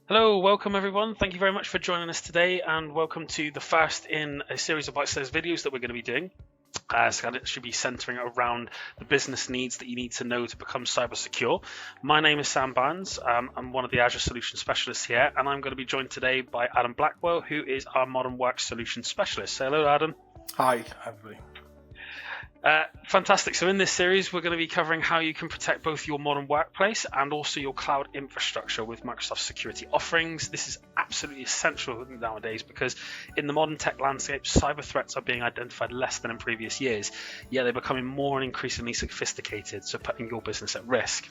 Hello, welcome everyone. Thank you very much for joining us today, and welcome to the first in a series of bite-sized videos that we're going to be doing. So it should be centering around the business needs that you need to know to become cyber secure. My name is Sam Barnes. I'm one of the Azure Solution Specialists here, and I'm going to be joined today by Adam Blackwell, who is our Modern Work Solution Specialist. Say hello, Adam. Hi, everybody. Fantastic. So in this series, we're going to be covering how you can protect both your modern workplace and also your cloud infrastructure with Microsoft security offerings. This is absolutely essential nowadays because in the modern tech landscape, cyber threats are being identified less than in previous years, yet they're becoming more and increasingly sophisticated, so putting your business at risk.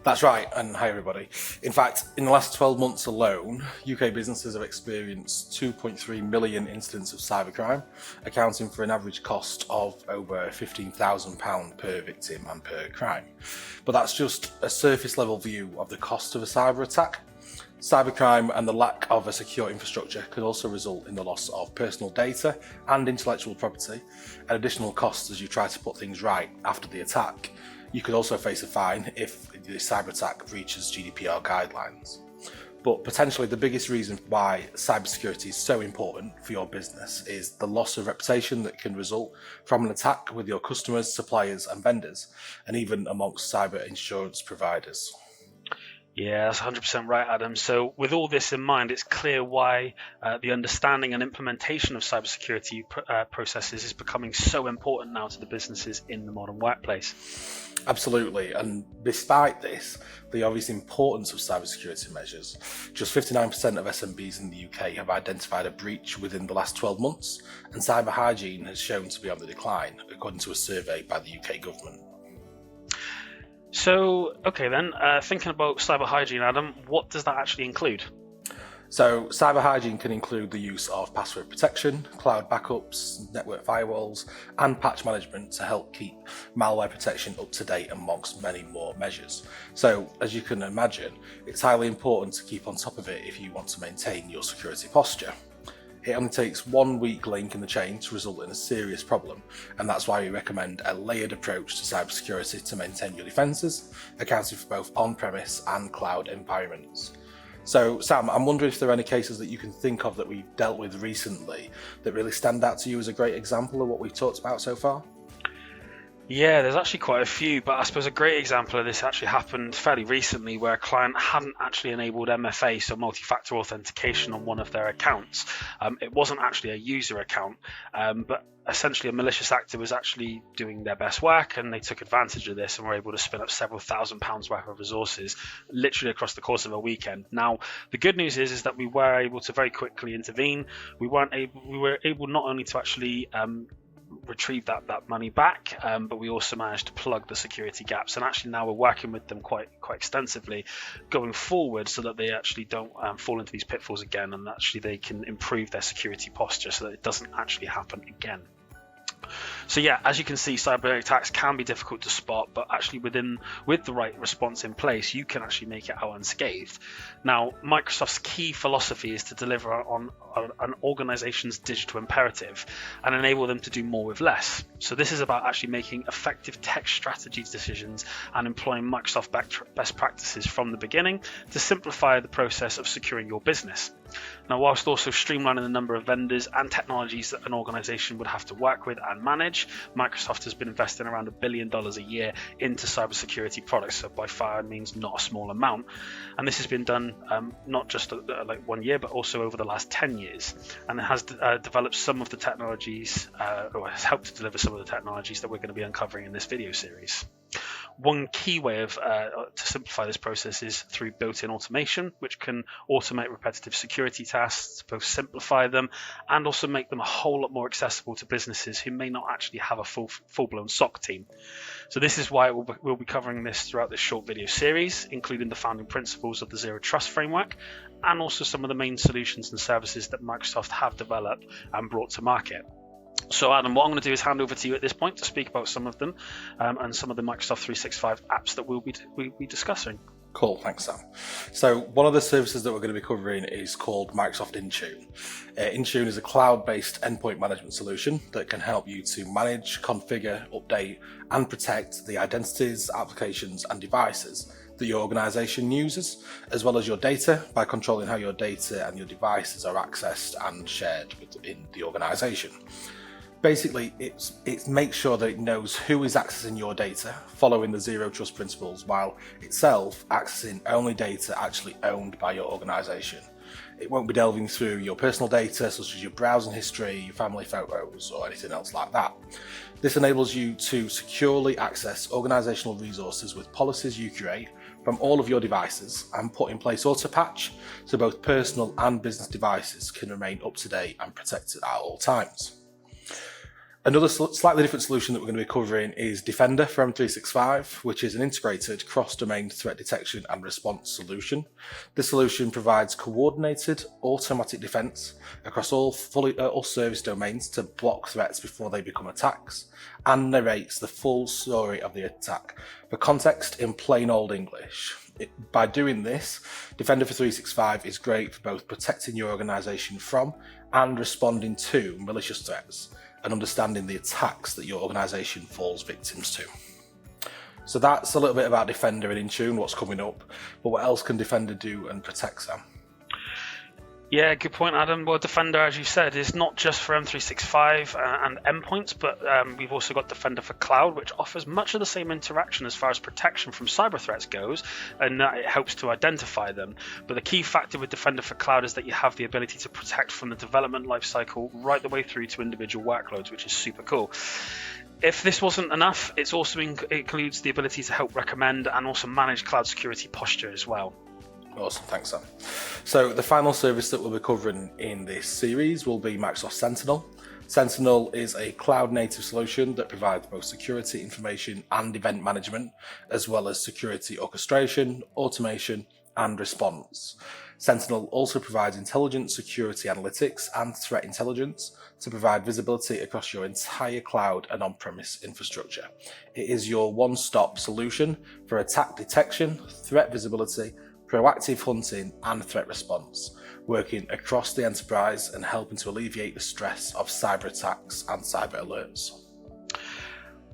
That's right, and hi everybody. In fact, in the last 12 months alone, UK businesses have experienced 2.3 million incidents of cybercrime, accounting for an average cost of over £15,000 per victim and per crime. But that's just a surface level view of the cost of a cyber attack. Cybercrime and the lack of a secure infrastructure could also result in the loss of personal data and intellectual property, and additional costs as you try to put things right after the attack. You could also face a fine if the cyber attack breaches GDPR guidelines. But potentially the biggest reason why cybersecurity is so important for your business is the loss of reputation that can result from an attack with your customers, suppliers and vendors, and even amongst cyber insurance providers. Yeah, that's 100% right, Adam. So with all this in mind, it's clear why the understanding and implementation of cybersecurity processes is becoming so important now to the businesses in the modern workplace. Absolutely, and despite this, the obvious importance of cybersecurity measures, just 59% of SMBs in the UK have identified a breach within the last 12 months, and cyber hygiene has shown to be on the decline, according to a survey by the UK government. So, okay then, thinking about cyber hygiene, Adam, what does that actually include? So cyber hygiene can include the use of password protection, cloud backups, network firewalls, and patch management to help keep malware protection up to date amongst many more measures. So as you can imagine, it's highly important to keep on top of it if you want to maintain your security posture. It only takes one weak link in the chain to result in a serious problem, and that's why we recommend a layered approach to cybersecurity to maintain your defences, accounting for both on-premise and cloud environments. So Sam, I'm wondering if there are any cases that you can think of that we've dealt with recently that really stand out to you as a great example of what we've talked about so far? Yeah, there's actually quite a few, but I suppose a great example of this actually happened fairly recently where a client hadn't actually enabled MFA, so multi-factor authentication, on one of their accounts. It wasn't actually a user account, but essentially a malicious actor was actually doing their best work, and they took advantage of this and were able to spin up several £1,000s worth of resources literally across the course of a weekend. Now, the good news is that we were able to very quickly intervene. We were able not only to actually retrieve that money back, but we also managed to plug the security gaps, and actually now we're working with them quite extensively going forward so that they actually don't fall into these pitfalls again, and actually they can improve their security posture so that it doesn't actually happen again. So yeah, as you can see, cyber attacks can be difficult to spot, but actually with the right response in place, you can actually make it out unscathed. Now, Microsoft's key philosophy is to deliver on an organization's digital imperative and enable them to do more with less. So this is about actually making effective tech strategy decisions and employing Microsoft best practices from the beginning to simplify the process of securing your business. Now, whilst also streamlining the number of vendors and technologies that an organization would have to work with and manage, Microsoft has been investing around $1 billion a year into cybersecurity products, so by far means not a small amount. And this has been done not just like 1 year, but also over the last 10 years. And it has developed some of the technologies, or has helped to deliver some of the technologies that we're going to be uncovering in this video series. One key way of to simplify this process is through built-in automation, which can automate repetitive security tasks, both simplify them and also make them a whole lot more accessible to businesses who may not actually have a full-blown SOC team. So this is why we'll be covering this throughout this short video series, including the founding principles of the Zero Trust framework and also some of the main solutions and services that Microsoft have developed and brought to market. So Adam, what I'm going to do is hand over to you at this point to speak about some of them and some of the Microsoft 365 apps that we'll be discussing. Cool, thanks Sam. So one of the services that we're going to be covering is called Microsoft Intune. Intune is a cloud-based endpoint management solution that can help you to manage, configure, update and protect the identities, applications and devices that your organization uses, as well as your data by controlling how your data and your devices are accessed and shared within the organization. Basically, it makes sure that it knows who is accessing your data, following the zero trust principles, while itself accessing only data actually owned by your organization. It won't be delving through your personal data, such as your browsing history, your family photos, or anything else like that. This enables you to securely access organizational resources with policies you create from all of your devices and put in place auto patch, so both personal and business devices can remain up to date and protected at all times. Another slightly different solution that we're going to be covering is Defender for M365, which is an integrated cross-domain threat detection and response solution. This solution provides coordinated automatic defense across all service domains to block threats before they become attacks, and narrates the full story of the attack for context in plain old English. By doing this, Defender for 365 is great for both protecting your organization from and responding to malicious threats, and understanding the attacks that your organisation falls victims to. So that's a little bit about Defender and Intune, what's coming up, but what else can Defender do and protect, Sam? Yeah, good point, Adam. Well, Defender, as you said, is not just for M365 and endpoints, but we've also got Defender for Cloud, which offers much of the same interaction as far as protection from cyber threats goes, and it helps to identify them. But the key factor with Defender for Cloud is that you have the ability to protect from the development lifecycle right the way through to individual workloads, which is super cool. If this wasn't enough, it also includes the ability to help recommend and also manage cloud security posture as well. Awesome, thanks Sam. So the final service that we'll be covering in this series will be Microsoft Sentinel. Sentinel is a cloud-native solution that provides both security information and event management, as well as security orchestration, automation, and response. Sentinel also provides intelligent security analytics and threat intelligence to provide visibility across your entire cloud and on-premise infrastructure. It is your one-stop solution for attack detection, threat visibility, proactive hunting and threat response, working across the enterprise and helping to alleviate the stress of cyber attacks and cyber alerts.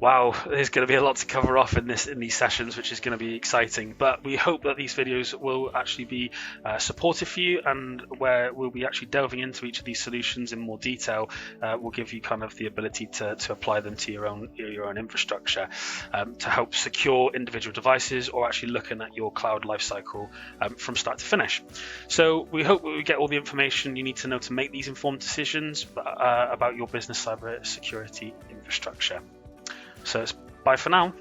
Wow, there's going to be a lot to cover off in these sessions, which is going to be exciting. But we hope that these videos will actually be supportive for you, and where we'll be actually delving into each of these solutions in more detail. Will give you kind of the ability to apply them to your own infrastructure to help secure individual devices, or actually looking at your cloud lifecycle from start to finish. So we hope that we get all the information you need to know to make these informed decisions about your business cyber security infrastructure. So it's bye for now.